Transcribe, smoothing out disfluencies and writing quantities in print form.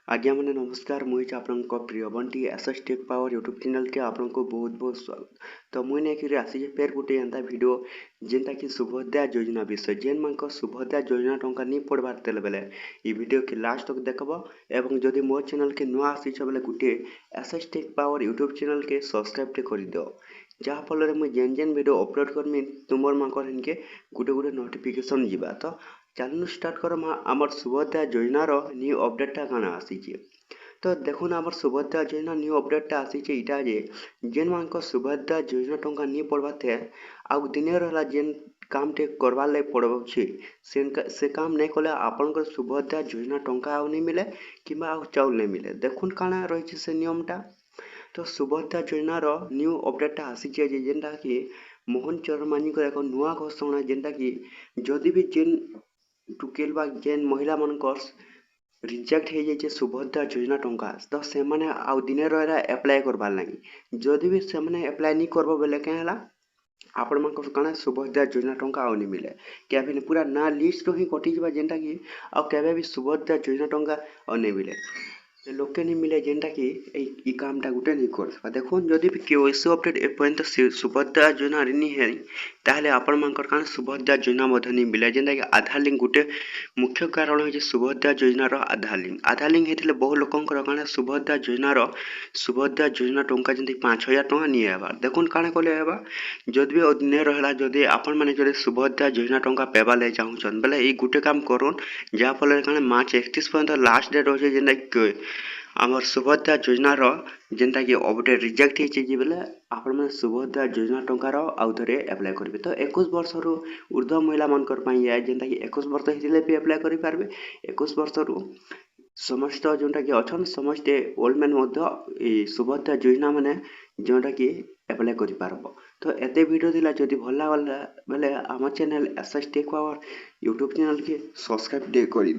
आज्ञा मैंने नमस्कार मुझे आपको प्रिय Bunty SS tech power YouTube channel के आपको बहुत बहुत स्वागत। तो मुझे नहीं आसी फेर गोटे एंता वीडियो जेनटा कि सुभद्रा योजना विषय जेन मान सुभद्रा योजना टंका नहीं पड़बार तेल बेले ये वीडियो के लास्ट तक देखब एवं जदि मो चैनल के नुआ आसी बेले गोटे SS tech power YouTube channel के सब्सक्राइब कर दियो जहाँफल मुझे जेन जेन वीडियो अपलोड करमी तुम मानकर इनके गोटे गोटे नोटिफिकेशन जीवा। तो चैनल स्टार्ट कर आमर सुभद्रा योजनार न्यू अपडेटा काना आसी। तो देखुन आमर सुभद्रा योजना न्यू अपडेटा आसी इटा जे जेन मान सुभद्रा योजना टंका नहीं पड़वा थे आउ दिन रहा जेन काम टे करवार लगे पड़ो से काम नहीं कले आपन सुभद्रा योजना टंका नहीं मिले कि चाउल नहीं मिले। देखुन काना रही से नियमटा। तो सुभद्रा योजनार न्यू अपडेटा आसी जेनटा कि मोहन चरण मांझी एक नुआ घोषणा जेनटा कि जदि भी जेन टुकेल बा जेन महिला मानकर रिजेक्ट हो जाए सुभद्रा योजना टंका तो से माने आउ दिन रहा एप्लाय करवार लगी जदि भी से माने एप्लाय नहीं करबो बेले क्या है आपण मान कण सुभद्रा योजना टंका आउ नहीं मिले क्या पूरा ना लिस्ट ही कटिजा जेनटा कि आउ केबे भी सुभद्रा योजना टंका आउ नहीं मिले लोके नहीं मिले जेनटा कि कामटा गोटे नहीं कर देखो जदि भी केवाईसी अपडेट एपर्यंत सुभद्रा योजना नहीं है ताहले आपण मानकर कान सुभद्रा योजना मध्य नहीं मिले जेनटा कि आधार लिंक गोटे मुख्य कारण है सुभद्रा योजनार आधार लिंक होते बहु लोकंर काना सुभद्रा योजना टंका जमी 5,000 टंका नहीं आबार देखुन काना कले हेबा जदि भी दिन रहा जदि आपण मैंने जदि सुभद्रा योजना टंका पेबा ले चाहून बेले ये गोटे काम करूँ जहाँफल काना मार्च 31 पर्यंत लास्ट डेट अच्छे जेनटा आमर सुभद्रा योजनार जेनटा कि अपडेट रिजेक्ट हो बेले आपण मैंने सुभद्रा योजना टंकार आउ थे एप्लाय करेंगे। तो 21 वर्ष ऊर्ध्व महिला मानकर जेनटा कि 21 वर्ष होते भी एप्लाय करेंगे 21 वर्ष समस्त जोटा कि अच्छा समस्ते ओल्ड मैन सुभद्रा योजना मैंने जोटा कि एप्लाय कर पारब। तो एते वीडियो दिला जदि भल लागला बेले आम channel SS tech power YouTube channel के सब्सक्राइब कर दियो।